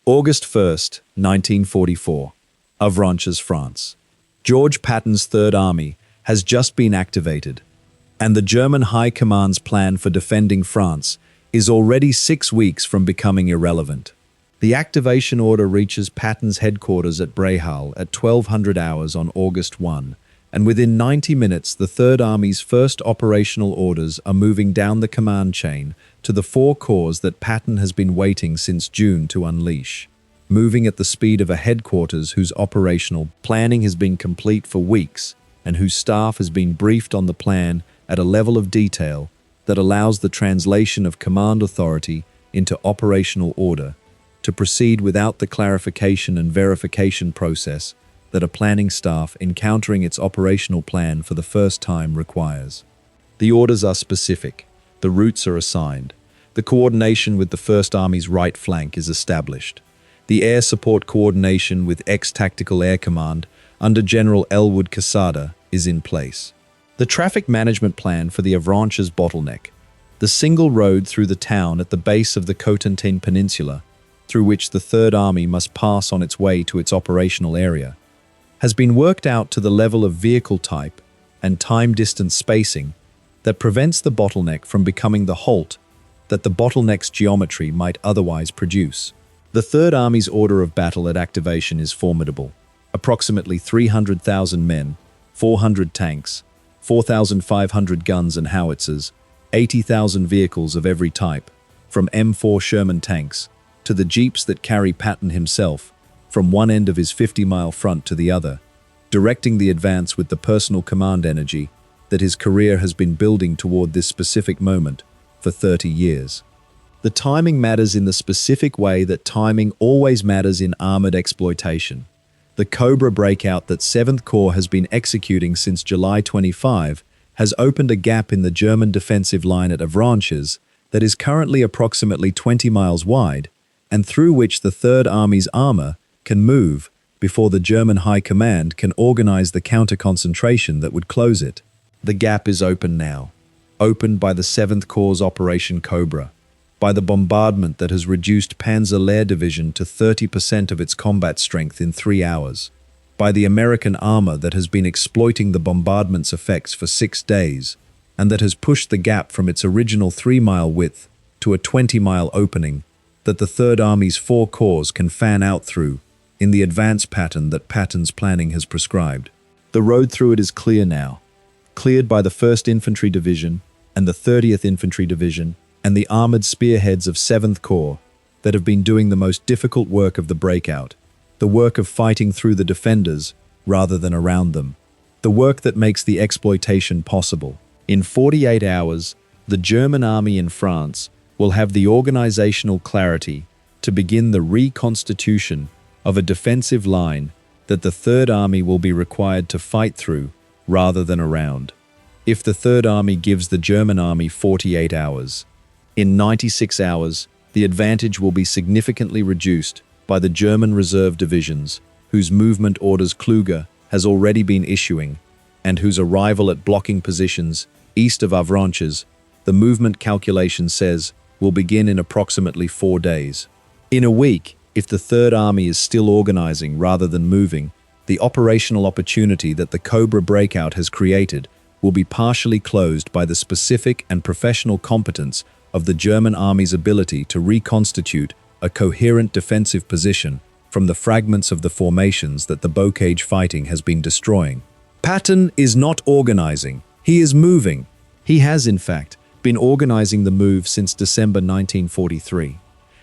August 1st, 1944. Avranches, France. George Patton's Third Army has just been activated, and the German High Command's plan for defending France is already 6 weeks from becoming irrelevant. The activation order reaches Patton's headquarters at Brehal at 1200 hours on August 1, and within 90 minutes the Third Army's first operational orders are moving down the command chain to the 4 corps that Patton has been waiting since June to unleash, moving at the speed of a headquarters whose operational planning has been complete for weeks and whose staff has been briefed on the plan at a level of detail that allows the translation of command authority into operational order to proceed without the clarification and verification process that a planning staff encountering its operational plan for the first time requires. The orders are specific. The routes are assigned. The coordination with the First Army's right flank is established. The air support coordination with ex-Tactical Air Command under General Elwood Quesada is in place. The traffic management plan for the Avranches bottleneck, the single road through the town at the base of the Cotentin Peninsula, through which the Third Army must pass on its way to its operational area, has been worked out to the level of vehicle type and time-distance spacing that prevents the bottleneck from becoming the halt that the bottleneck's geometry might otherwise produce. The Third Army's order of battle at activation is formidable. Approximately 300,000 men, 400 tanks, 4,500 guns and howitzers, 80,000 vehicles of every type, from M4 Sherman tanks to the jeeps that carry Patton himself, from one end of his 50-mile front to the other, directing the advance with the personal command energy that his career has been building toward this specific moment for 30 years. The timing matters in the specific way that timing always matters in armored exploitation. The Cobra breakout that 7th Corps has been executing since July 25 has opened a gap in the German defensive line at Avranches that is currently approximately 20 miles wide, and through which the Third Army's armor can move before the German High Command can organize the counter-concentration that would close it. The gap is open now, opened by the 7th Corps' Operation Cobra, by the bombardment that has reduced Panzer Lehr Division to 30% of its combat strength in 3 hours, by the American armor that has been exploiting the bombardment's effects for 6 days, and that has pushed the gap from its original 3-mile width to a 20-mile opening that the Third Army's 4 corps can fan out through in the advance pattern that Patton's planning has prescribed. The road through it is clear now, cleared by the 1st Infantry Division and the 30th Infantry Division and the armored spearheads of 7th Corps that have been doing the most difficult work of the breakout, the work of fighting through the defenders rather than around them, the work that makes the exploitation possible. In 48 hours, the German army in France will have the organizational clarity to begin the reconstitution of a defensive line that the Third Army will be required to fight through rather than around. If the Third Army gives the German army 48 hours, in 96 hours, the advantage will be significantly reduced by the German reserve divisions, whose movement orders Kluge has already been issuing, and whose arrival at blocking positions east of Avranches, the movement calculation says, will begin in approximately 4 days. In a week, if the Third Army is still organizing rather than moving, the operational opportunity that the Cobra breakout has created will be partially closed by the specific and professional competence of the German army's ability to reconstitute a coherent defensive position from the fragments of the formations that the Bocage fighting has been destroying. Patton is not organizing, he is moving. He has, in fact, been organizing the move since December 1943,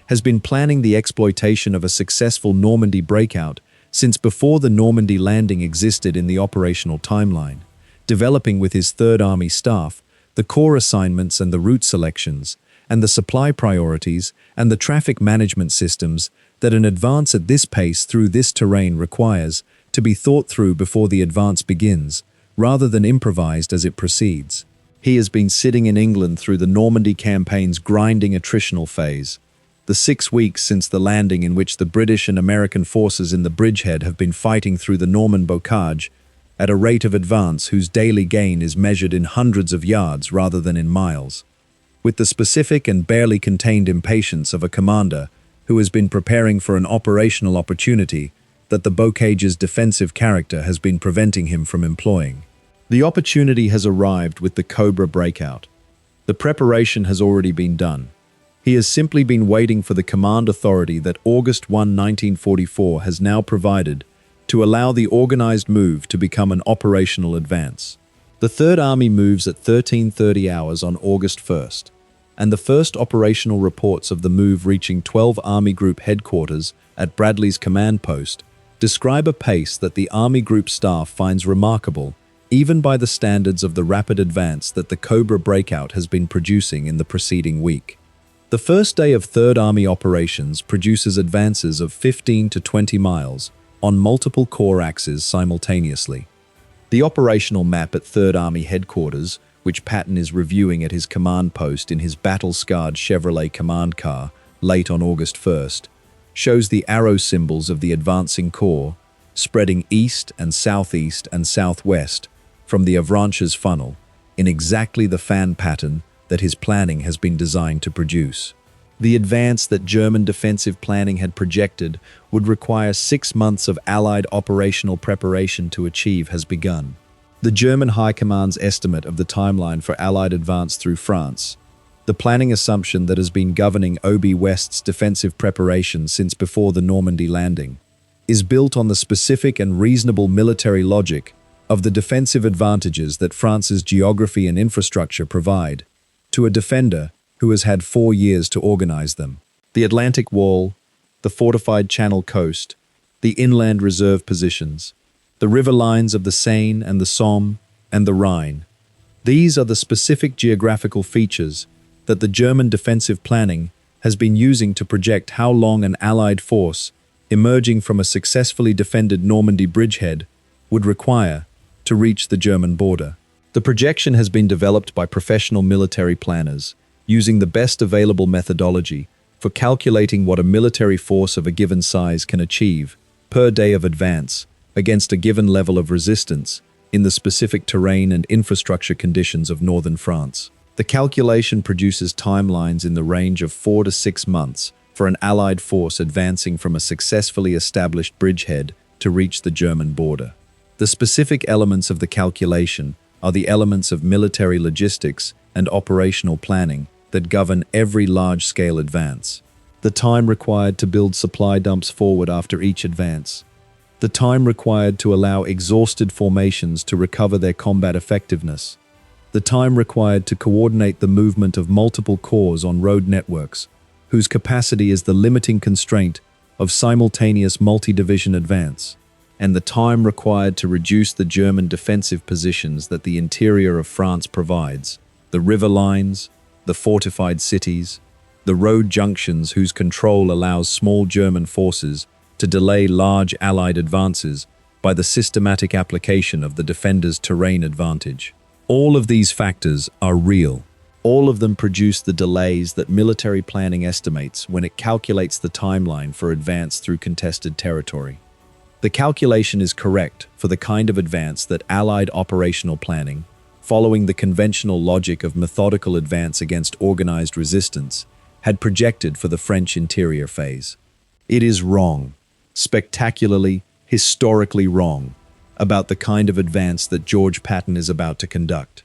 has been planning the exploitation of a successful Normandy breakout since before the Normandy landing existed in the operational timeline, developing with his Third Army staff the corps assignments and the route selections, and the supply priorities and the traffic management systems that an advance at this pace through this terrain requires to be thought through before the advance begins, rather than improvised as it proceeds. He has been sitting in England through the Normandy campaign's grinding attritional phase, the 6 weeks since the landing in which the British and American forces in the bridgehead have been fighting through the Norman bocage at a rate of advance whose daily gain is measured in hundreds of yards rather than in miles. With the specific and barely contained impatience of a commander who has been preparing for an operational opportunity that the Bocage's defensive character has been preventing him from employing. The opportunity has arrived with the Cobra breakout. The preparation has already been done. He has simply been waiting for the command authority that August 1, 1944 has now provided to allow the organized move to become an operational advance. The Third Army moves at 13:30 hours on August 1st, and the first operational reports of the move reaching 12 Army Group headquarters at Bradley's command post describe a pace that the Army Group staff finds remarkable, even by the standards of the rapid advance that the Cobra breakout has been producing in the preceding week. The first day of Third Army operations produces advances of 15 to 20 miles on multiple corps axes simultaneously. The operational map at Third Army headquarters, which Patton is reviewing at his command post in his battle-scarred Chevrolet command car late on August 1st, shows the arrow symbols of the advancing corps spreading east and southwest from the Avranches funnel in exactly the fan pattern that his planning has been designed to produce. The advance that German defensive planning had projected would require 6 months of Allied operational preparation to achieve has begun. The German High Command's estimate of the timeline for Allied advance through France, the planning assumption that has been governing OB West's defensive preparation since before the Normandy landing, is built on the specific and reasonable military logic of the defensive advantages that France's geography and infrastructure provide to a defender who has had 4 years to organize them. The Atlantic Wall, the fortified Channel coast, the inland reserve positions, the river lines of the Seine and the Somme and the Rhine. These are the specific geographical features that the German defensive planning has been using to project how long an Allied force, emerging from a successfully defended Normandy bridgehead, would require to reach the German border. The projection has been developed by professional military planners, using the best available methodology for calculating what a military force of a given size can achieve per day of advance against a given level of resistance in the specific terrain and infrastructure conditions of northern France. The calculation produces timelines in the range of 4 to 6 months for an Allied force advancing from a successfully established bridgehead to reach the German border. The specific elements of the calculation are the elements of military logistics and operational planning that govern every large-scale advance. The time required to build supply dumps forward after each advance. The time required to allow exhausted formations to recover their combat effectiveness. The time required to coordinate the movement of multiple corps on road networks, whose capacity is the limiting constraint of simultaneous multi-division advance. And the time required to reduce the German defensive positions that the interior of France provides, the river lines, the fortified cities, the road junctions whose control allows small German forces to delay large Allied advances by the systematic application of the defender's terrain advantage. All of these factors are real. All of them produce the delays that military planning estimates when it calculates the timeline for advance through contested territory. The calculation is correct for the kind of advance that Allied operational planning, following the conventional logic of methodical advance against organized resistance, had projected for the French interior phase. It is wrong, spectacularly, historically wrong, about the kind of advance that George Patton is about to conduct.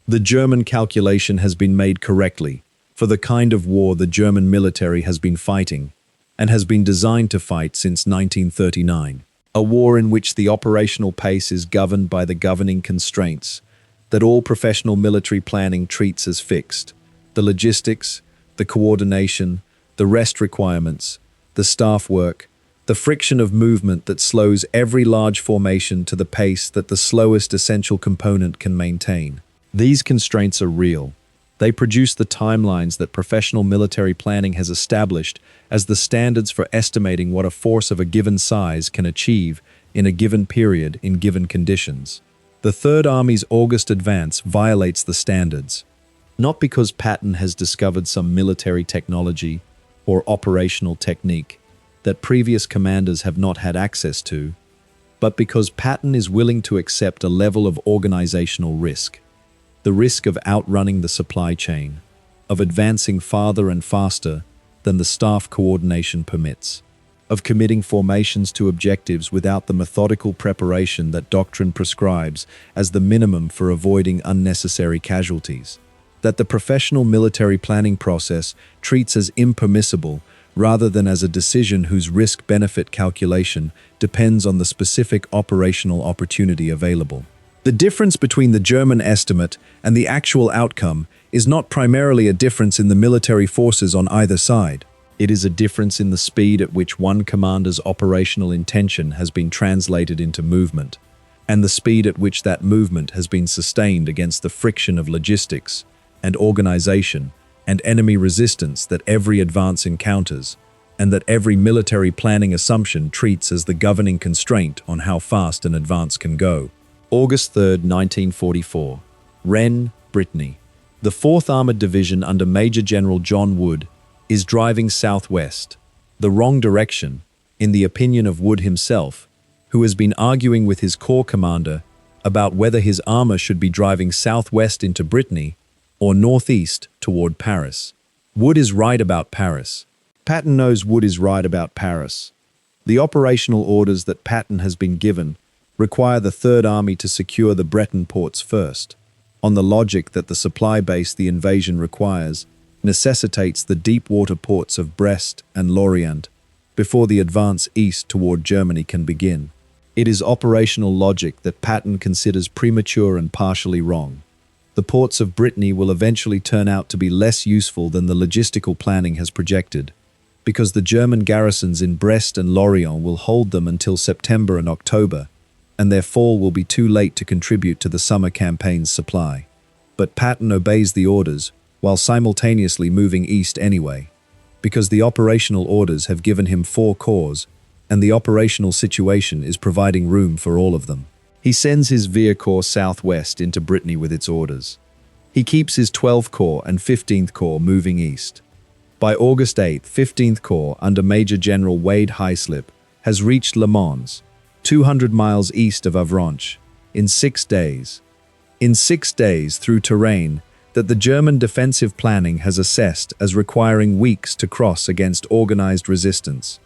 The German calculation has been made correctly for the kind of war the German military has been fighting and has been designed to fight since 1939. A war in which the operational pace is governed by the governing constraints that all professional military planning treats as fixed: the logistics, the coordination, the rest requirements, the staff work, the friction of movement that slows every large formation to the pace that the slowest essential component can maintain. These constraints are real. They produce the timelines that professional military planning has established as the standards for estimating what a force of a given size can achieve in a given period in given conditions. The Third Army's August advance violates the standards, not because Patton has discovered some military technology or operational technique that previous commanders have not had access to, but because Patton is willing to accept a level of organizational risk. The risk of outrunning the supply chain, of advancing farther and faster than the staff coordination permits, of committing formations to objectives without the methodical preparation that doctrine prescribes as the minimum for avoiding unnecessary casualties, that the professional military planning process treats as impermissible rather than as a decision whose risk-benefit calculation depends on the specific operational opportunity available. The difference between the German estimate and the actual outcome is not primarily a difference in the military forces on either side. It is a difference in the speed at which one commander's operational intention has been translated into movement, and the speed at which that movement has been sustained against the friction of logistics and organization and enemy resistance that every advance encounters, and that every military planning assumption treats as the governing constraint on how fast an advance can go. August 3, 1944. Rennes, Brittany. The 4th Armored Division under Major General John Wood is driving southwest, the wrong direction, in the opinion of Wood himself, who has been arguing with his corps commander about whether his armor should be driving southwest into Brittany or northeast toward Paris. Wood is right about Paris. Patton knows Wood is right about Paris. The operational orders that Patton has been given require the Third Army to secure the Breton ports first, on the logic that the supply base the invasion requires necessitates the deep water ports of Brest and Lorient before the advance east toward Germany can begin. It is operational logic that Patton considers premature and partially wrong. The ports of Brittany will eventually turn out to be less useful than the logistical planning has projected, because the German garrisons in Brest and Lorient will hold them until September and October, and their fall will be too late to contribute to the summer campaign's supply. But Patton obeys the orders, while simultaneously moving east anyway, because the operational orders have given him 4 corps, and the operational situation is providing room for all of them. He sends his Veer Corps southwest into Brittany with its orders. He keeps his 12th Corps and 15th Corps moving east. By August 8, 15th Corps under Major General Wade Hyslop has reached Le Mans, 200 miles east of Avranches, in 6 days. In 6 days through terrain that the German defensive planning has assessed as requiring weeks to cross against organized resistance.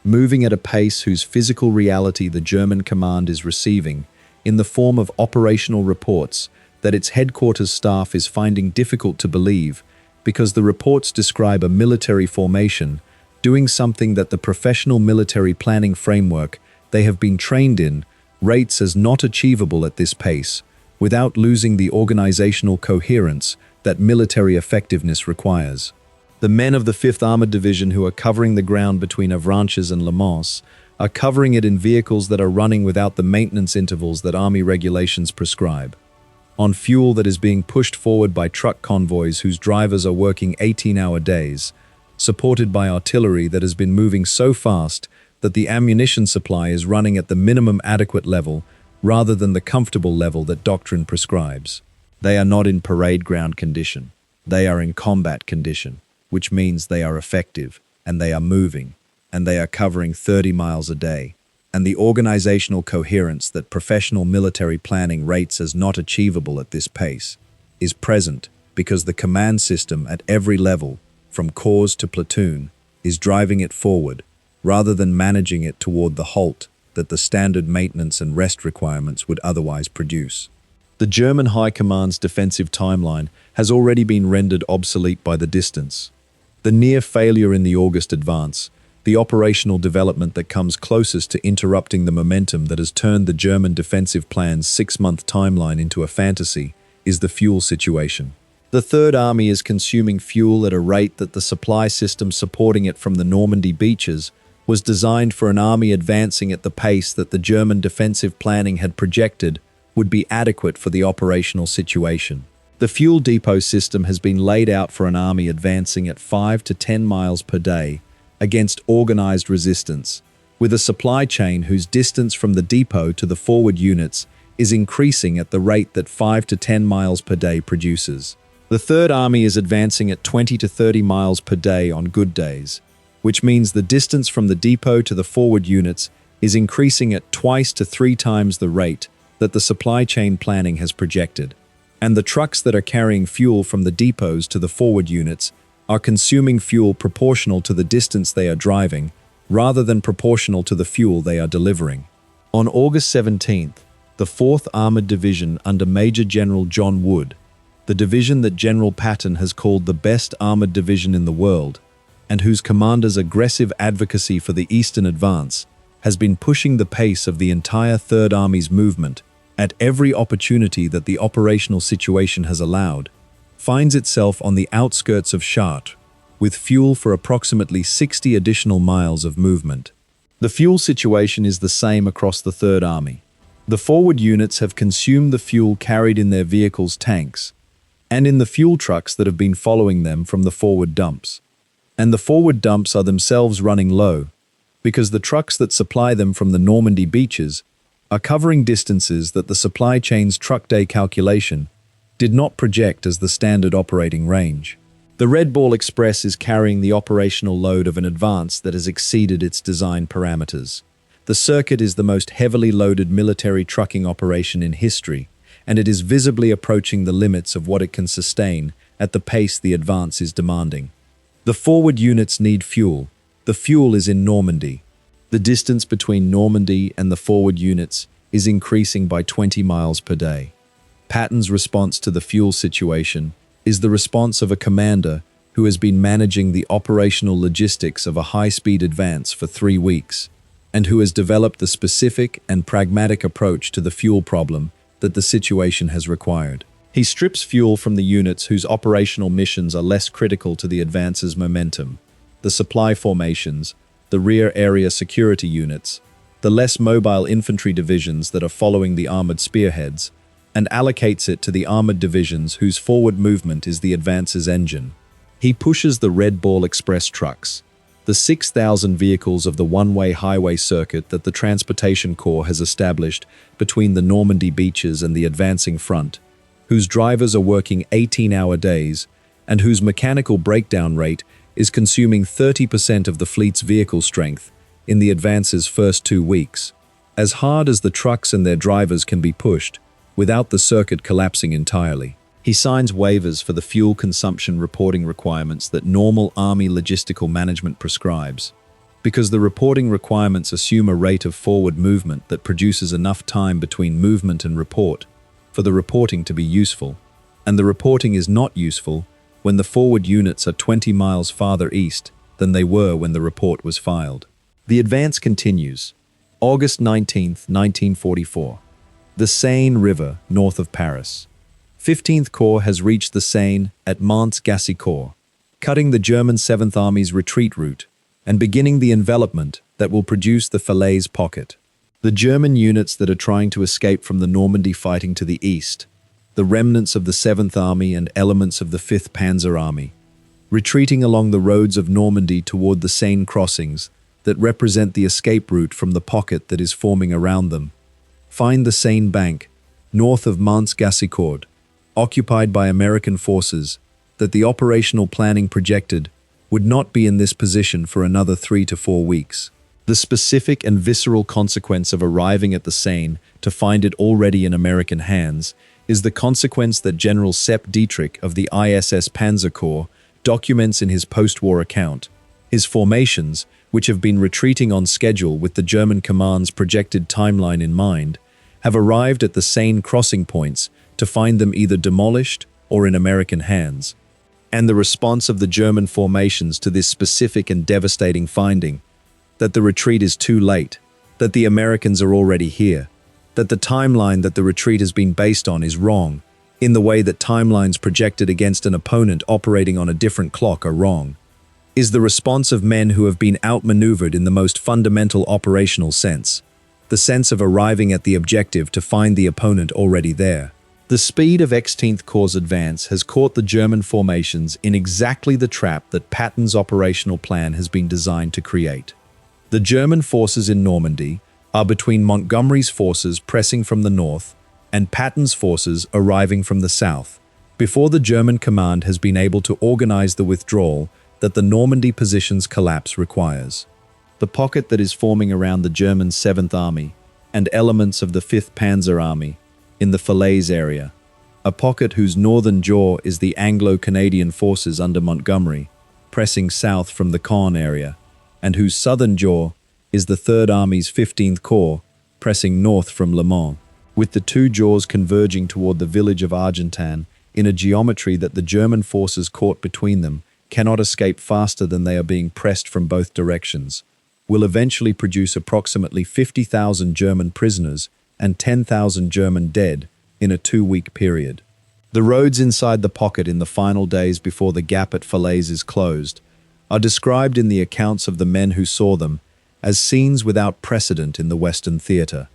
Moving at a pace whose physical reality the German command is receiving in the form of operational reports that its headquarters staff is finding difficult to believe because the reports describe a military formation doing something that the professional military planning framework they have been trained in rates as not achievable at this pace without losing the organizational coherence that military effectiveness requires. The men of the 5th Armored Division who are covering the ground between Avranches and Le Mans are covering it in vehicles that are running without the maintenance intervals that Army regulations prescribe, on fuel that is being pushed forward by truck convoys whose drivers are working 18-hour days, supported by artillery that has been moving so fast that the ammunition supply is running at the minimum adequate level rather than the comfortable level that doctrine prescribes. They are not in parade ground condition. They are in combat condition, which means they are effective, and they are moving, and they are covering 30 miles a day. And the organizational coherence that professional military planning rates as not achievable at this pace is present because the command system at every level, from corps to platoon, is driving it forward, rather than managing it toward the halt that the standard maintenance and rest requirements would otherwise produce. The German High Command's defensive timeline has already been rendered obsolete by the distance. The near failure in the August advance, the operational development that comes closest to interrupting the momentum that has turned the German defensive plan's 6-month timeline into a fantasy, is the fuel situation. The Third Army is consuming fuel at a rate that the supply system supporting it from the Normandy beaches was designed for an army advancing at the pace that the German defensive planning had projected would be adequate for the operational situation. The fuel depot system has been laid out for an army advancing at 5 to 10 miles per day against organized resistance, with a supply chain whose distance from the depot to the forward units is increasing at the rate that 5 to 10 miles per day produces. The Third Army is advancing at 20 to 30 miles per day on good days, which means the distance from the depot to the forward units is increasing at twice to 3 times the rate that the supply chain planning has projected. And the trucks that are carrying fuel from the depots to the forward units are consuming fuel proportional to the distance they are driving, rather than proportional to the fuel they are delivering. On August 17th, the 4th Armored Division under Major General John Wood, the division that General Patton has called the best armored division in the world, and whose commander's aggressive advocacy for the Eastern Advance has been pushing the pace of the entire Third Army's movement at every opportunity that the operational situation has allowed, finds itself on the outskirts of Chartres, with fuel for approximately 60 additional miles of movement. The fuel situation is the same across the Third Army. The forward units have consumed the fuel carried in their vehicles' tanks, and in the fuel trucks that have been following them from the forward dumps. And the forward dumps are themselves running low, because the trucks that supply them from the Normandy beaches are covering distances that the supply chain's truck day calculation did not project as the standard operating range. The Red Ball Express is carrying the operational load of an advance that has exceeded its design parameters. The circuit is the most heavily loaded military trucking operation in history, and it is visibly approaching the limits of what it can sustain at the pace the advance is demanding. The forward units need fuel. The fuel is in Normandy. The distance between Normandy and the forward units is increasing by 20 miles per day. Patton's response to the fuel situation is the response of a commander who has been managing the operational logistics of a high-speed advance for 3 weeks, and who has developed the specific and pragmatic approach to the fuel problem that the situation has required. He strips fuel from the units whose operational missions are less critical to the advance's momentum, the supply formations, the rear area security units, the less mobile infantry divisions that are following the armored spearheads, and allocates it to the armored divisions whose forward movement is the advance's engine. He pushes the Red Ball Express trucks, the 6,000 vehicles of the one-way highway circuit that the Transportation Corps has established between the Normandy beaches and the advancing front, whose drivers are working 18-hour days, and whose mechanical breakdown rate is consuming 30% of the fleet's vehicle strength in the advance's first 2 weeks, as hard as the trucks and their drivers can be pushed, without the circuit collapsing entirely. He signs waivers for the fuel consumption reporting requirements that normal Army logistical management prescribes, because the reporting requirements assume a rate of forward movement that produces enough time between movement and report for the reporting to be useful, and the reporting is not useful when the forward units are 20 miles farther east than they were when the report was filed. The advance continues. August 19, 1944. The Seine River, north of Paris. 15th Corps has reached the Seine at Mons-Gassicourt, cutting the German 7th Army's retreat route and beginning the envelopment that will produce the Falaise pocket. The German units that are trying to escape from the Normandy fighting to the east, the remnants of the 7th Army and elements of the 5th Panzer Army, retreating along the roads of Normandy toward the Seine crossings that represent the escape route from the pocket that is forming around them, find the Seine bank, north of Mons-Gassicourt, occupied by American forces, that the operational planning projected would not be in this position for another 3 to 4 weeks. The specific and visceral consequence of arriving at the Seine to find it already in American hands is the consequence that General Sepp Dietrich of the ISS Panzer Corps documents in his post-war account. His formations, which have been retreating on schedule with the German command's projected timeline in mind, have arrived at the Seine crossing points to find them either demolished or in American hands. And the response of the German formations to this specific and devastating finding, that the retreat is too late, that the Americans are already here, that the timeline that the retreat has been based on is wrong, in the way that timelines projected against an opponent operating on a different clock are wrong, is the response of men who have been outmaneuvered in the most fundamental operational sense, the sense of arriving at the objective to find the opponent already there. The speed of 16th Corps' advance has caught the German formations in exactly the trap that Patton's operational plan has been designed to create. The German forces in Normandy are between Montgomery's forces pressing from the north and Patton's forces arriving from the south, before the German command has been able to organize the withdrawal that the Normandy position's collapse requires. The pocket that is forming around the German 7th Army and elements of the 5th Panzer Army in the Falaise area, a pocket whose northern jaw is the Anglo-Canadian forces under Montgomery, pressing south from the Caen area, and whose southern jaw is the Third Army's 15th Corps, pressing north from Le Mans, with the two jaws converging toward the village of Argentan in a geometry that the German forces caught between them cannot escape faster than they are being pressed from both directions, will eventually produce approximately 50,000 German prisoners and 10,000 German dead in a 2-week period. The roads inside the pocket in the final days before the gap at Falaise is closed are described in the accounts of the men who saw them as scenes without precedent in the Western theatre.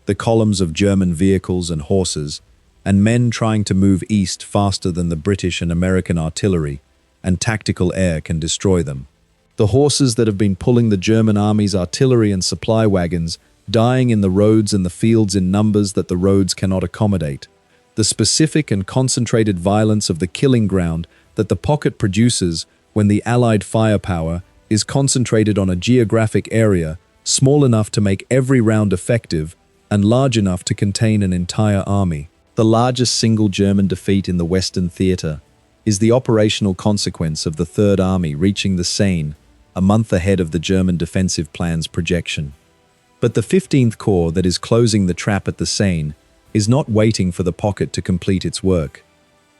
The columns of German vehicles and horses, and men trying to move east faster than the British and American artillery and tactical air can destroy them. The horses that have been pulling the German army's artillery and supply wagons dying in the roads and the fields in numbers that the roads cannot accommodate. The specific and concentrated violence of the killing ground that the pocket produces when the Allied firepower is concentrated on a geographic area small enough to make every round effective and large enough to contain an entire army. The largest single German defeat in the Western theatre is the operational consequence of the Third Army reaching the Seine a month ahead of the German defensive plan's projection. But the 15th Corps that is closing the trap at the Seine is not waiting for the pocket to complete its work.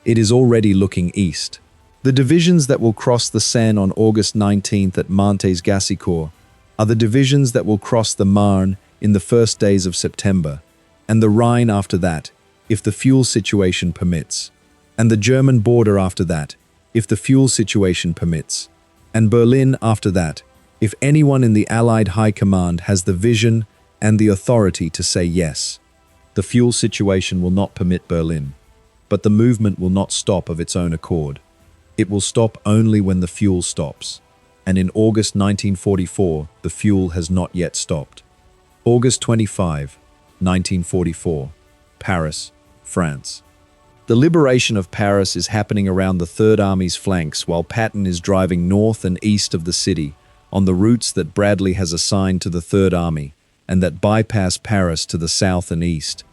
It is already looking east. The divisions that will cross the Seine on August 19th at Mantes-Gassicourt are the divisions that will cross the Marne in the first days of September, and the Rhine after that, if the fuel situation permits, and the German border after that, if the fuel situation permits, and Berlin after that, if anyone in the Allied High Command has the vision and the authority to say yes. The fuel situation will not permit Berlin, but the movement will not stop of its own accord. It will stop only when the fuel stops, and in August 1944, the fuel has not yet stopped. August 25, 1944, Paris, France. The liberation of Paris is happening around the Third Army's flanks while Patton is driving north and east of the city on the routes that Bradley has assigned to the Third Army and that bypass Paris to the south and east.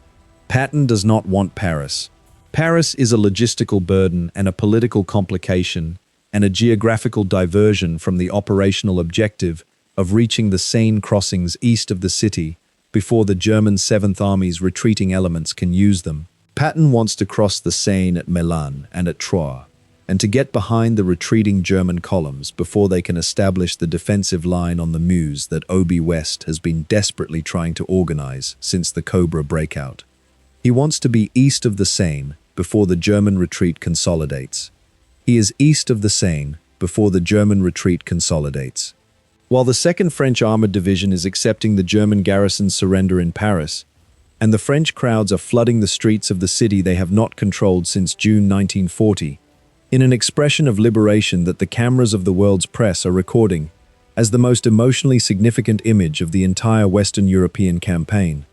Patton does not want Paris. Paris is a logistical burden and a political complication and a geographical diversion from the operational objective of reaching the Seine crossings east of the city before the German 7th Army's retreating elements can use them. Patton wants to cross the Seine at Melun and at Troyes, and to get behind the retreating German columns before they can establish the defensive line on the Meuse that Obi West has been desperately trying to organize since the Cobra breakout. He wants to be east of the Seine before the German retreat consolidates. He is east of the Seine before the German retreat consolidates. While the 2nd French Armored Division is accepting the German garrison's surrender in Paris, and the French crowds are flooding the streets of the city they have not controlled since June 1940, in an expression of liberation that the cameras of the world's press are recording as the most emotionally significant image of the entire Western European campaign.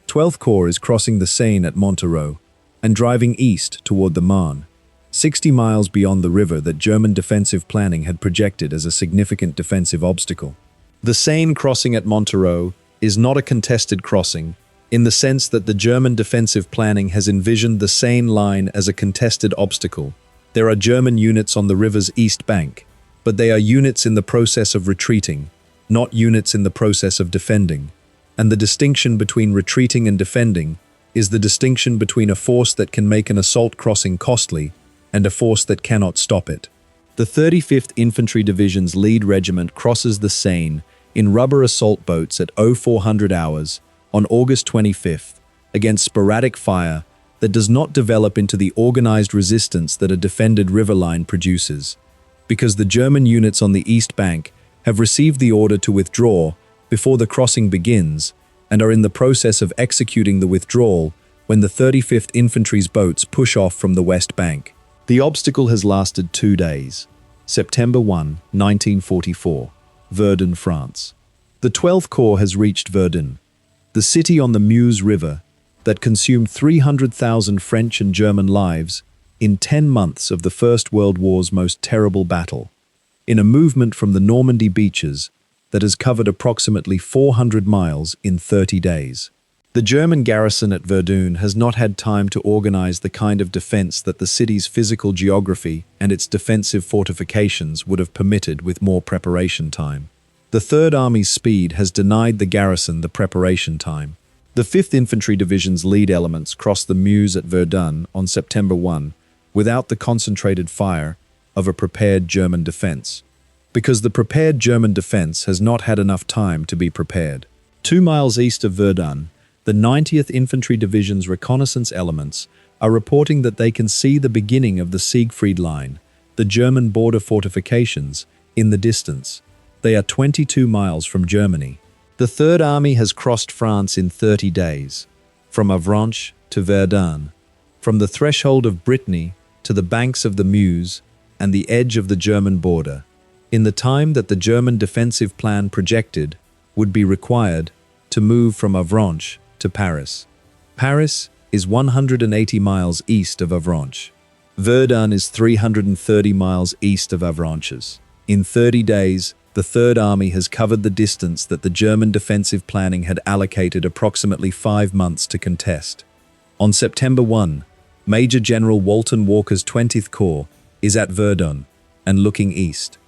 12th Corps is crossing the Seine at Montereau and driving east toward the Marne, 60 miles beyond the river that German defensive planning had projected as a significant defensive obstacle. The Seine crossing at Montereau is not a contested crossing, in the sense that the German defensive planning has envisioned the Seine line as a contested obstacle. There are German units on the river's east bank, but they are units in the process of retreating, not units in the process of defending. And the distinction between retreating and defending is the distinction between a force that can make an assault crossing costly and a force that cannot stop it. The 35th Infantry Division's lead regiment crosses the Seine in rubber assault boats at 0400 hours on August 25th, against sporadic fire that does not develop into the organized resistance that a defended river line produces, because the German units on the east bank have received the order to withdraw before the crossing begins and are in the process of executing the withdrawal when the 35th Infantry's boats push off from the west bank. The obstacle has lasted 2 days. September 1, 1944, Verdun, France. The 12th Corps has reached Verdun, the city on the Meuse River that consumed 300,000 French and German lives in 10 months of the First World War's most terrible battle, in a movement from the Normandy beaches that has covered approximately 400 miles in 30 days. The German garrison at Verdun has not had time to organize the kind of defense that the city's physical geography and its defensive fortifications would have permitted with more preparation time. The Third Army's speed has denied the garrison the preparation time. The 5th Infantry Division's lead elements crossed the Meuse at Verdun on September 1 without the concentrated fire of a prepared German defense, because the prepared German defense has not had enough time to be prepared. 2 miles east of Verdun, the 90th Infantry Division's reconnaissance elements are reporting that they can see the beginning of the Siegfried Line, the German border fortifications, in the distance. They are 22 miles from Germany. The Third Army has crossed France in 30 days, from Avranches to Verdun, from the threshold of Brittany to the banks of the Meuse and the edge of the German border, in the time that the German defensive plan projected would be required to move from Avranches to Paris. Paris is 180 miles east of Avranches. Verdun is 330 miles east of Avranches. In 30 days, the Third Army has covered the distance that the German defensive planning had allocated approximately 5 months to contest. On September 1, Major General Walton Walker's 20th Corps is at Verdun and looking east.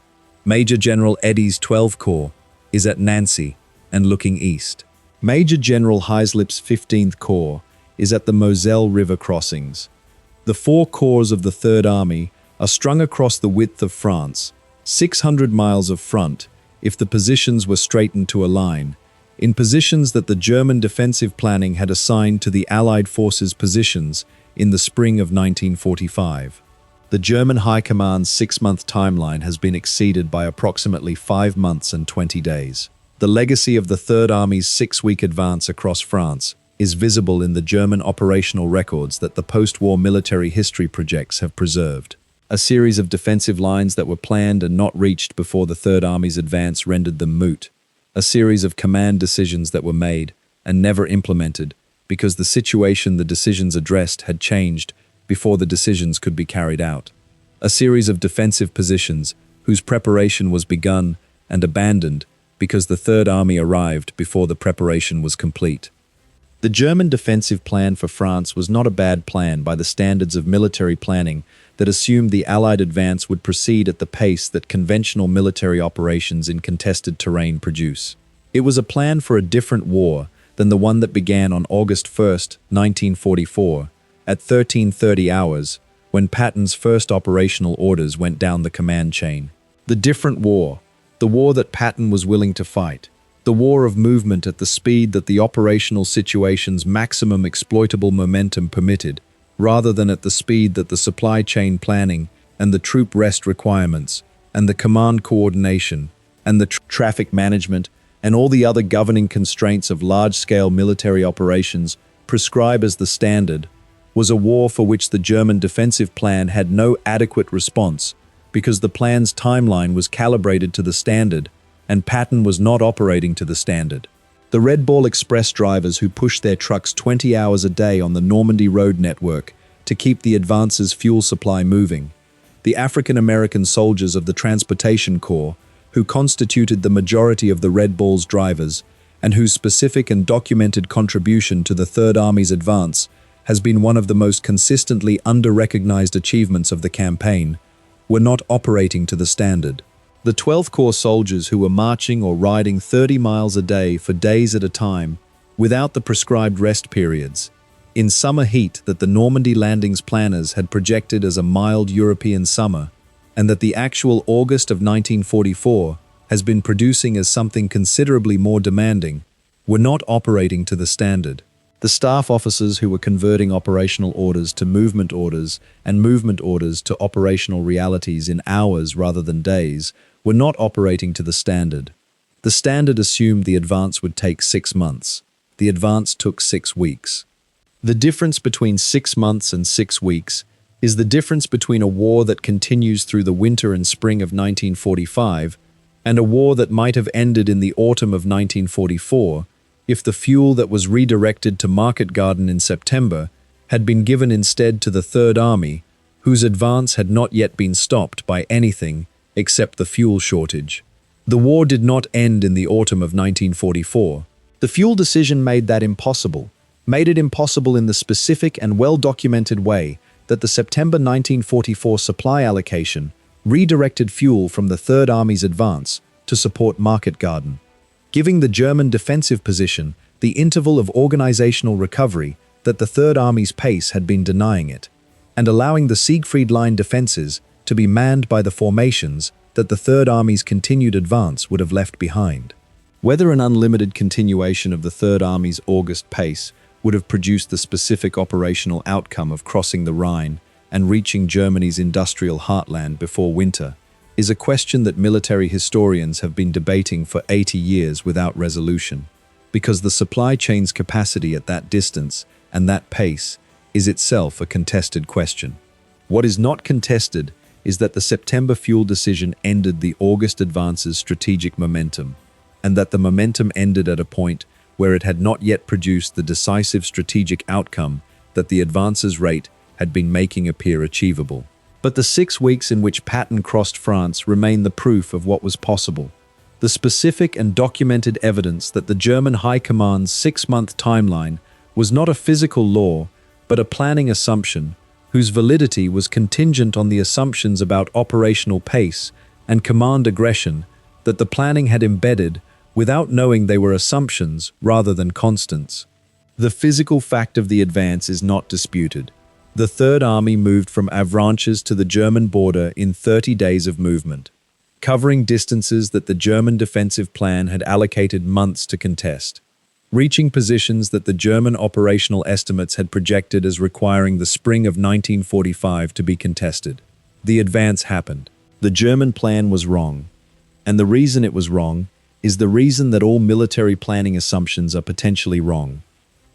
Major General Eddy's 12th Corps is at Nancy and looking east. Major General Heislip's 15th Corps is at the Moselle River crossings. The 4 corps of the Third Army are strung across the width of France, 600 miles of front, if the positions were straightened to a line, in positions that the German defensive planning had assigned to the Allied forces' positions in the spring of 1945. The German High Command's 6-month timeline has been exceeded by approximately 5 months and 20 days. The legacy of the Third Army's 6-week advance across France is visible in the German operational records that the post-war military history projects have preserved. A series of defensive lines that were planned and not reached before the Third Army's advance rendered them moot. A series of command decisions that were made and never implemented because the situation the decisions addressed had changed before the decisions could be carried out. A series of defensive positions whose preparation was begun and abandoned because the Third Army arrived before the preparation was complete. The German defensive plan for France was not a bad plan by the standards of military planning that assumed the Allied advance would proceed at the pace that conventional military operations in contested terrain produce. It was a plan for a different war than the one that began on August 1, 1944, at 13:30 hours, when Patton's first operational orders went down the command chain. The different war, the war that Patton was willing to fight, the war of movement at the speed that the operational situation's maximum exploitable momentum permitted, rather than at the speed that the supply chain planning and the troop rest requirements and the command coordination and the traffic management and all the other governing constraints of large-scale military operations prescribe as the standard, was a war for which the German defensive plan had no adequate response because the plan's timeline was calibrated to the standard and Patton was not operating to the standard. The Red Ball Express drivers who pushed their trucks 20 hours a day on the Normandy road network to keep the advance's fuel supply moving, the African-American soldiers of the Transportation Corps who constituted the majority of the Red Ball's drivers and whose specific and documented contribution to the Third Army's advance has been one of the most consistently under-recognized achievements of the campaign, were not operating to the standard. The 12th Corps soldiers who were marching or riding 30 miles a day for days at a time, without the prescribed rest periods, in summer heat that the Normandy landings planners had projected as a mild European summer, and that the actual August of 1944 has been producing as something considerably more demanding, were not operating to the standard. The staff officers who were converting operational orders to movement orders and movement orders to operational realities in hours rather than days were not operating to the standard. The standard assumed the advance would take 6 months. The advance took 6 weeks. The difference between 6 months and 6 weeks is the difference between a war that continues through the winter and spring of 1945 and a war that might have ended in the autumn of 1944 if the fuel that was redirected to Market Garden in September had been given instead to the Third Army, whose advance had not yet been stopped by anything except the fuel shortage. The war did not end in the autumn of 1944. The fuel decision made that impossible, made it impossible in the specific and well-documented way that the September 1944 supply allocation redirected fuel from the Third Army's advance to support Market Garden, giving the German defensive position the interval of organizational recovery that the Third Army's pace had been denying it, and allowing the Siegfried Line defenses to be manned by the formations that the Third Army's continued advance would have left behind. Whether an unlimited continuation of the Third Army's August pace would have produced the specific operational outcome of crossing the Rhine and reaching Germany's industrial heartland before winter is a question that military historians have been debating for 80 years without resolution, because the supply chain's capacity at that distance and that pace is itself a contested question. What is not contested is that the September fuel decision ended the August advance's strategic momentum, and that the momentum ended at a point where it had not yet produced the decisive strategic outcome that the advance's rate had been making appear achievable. But the 6 weeks in which Patton crossed France remain the proof of what was possible. The specific and documented evidence that the German High Command's 6-month timeline was not a physical law, but a planning assumption, whose validity was contingent on the assumptions about operational pace and command aggression that the planning had embedded without knowing they were assumptions rather than constants. The physical fact of the advance is not disputed. The Third Army moved from Avranches to the German border in 30 days of movement, covering distances that the German defensive plan had allocated months to contest, reaching positions that the German operational estimates had projected as requiring the spring of 1945 to be contested. The advance happened. The German plan was wrong, and the reason it was wrong is the reason that all military planning assumptions are potentially wrong.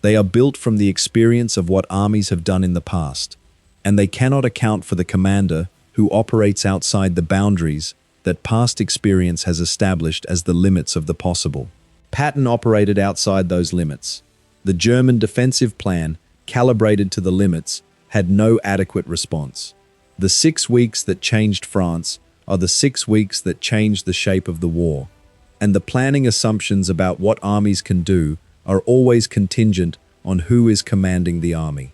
They are built from the experience of what armies have done in the past, and they cannot account for the commander who operates outside the boundaries that past experience has established as the limits of the possible. Patton operated outside those limits. The German defensive plan, calibrated to the limits, had no adequate response. The 6 weeks that changed France are the 6 weeks that changed the shape of the war, and the planning assumptions about what armies can do are always contingent on who is commanding the army.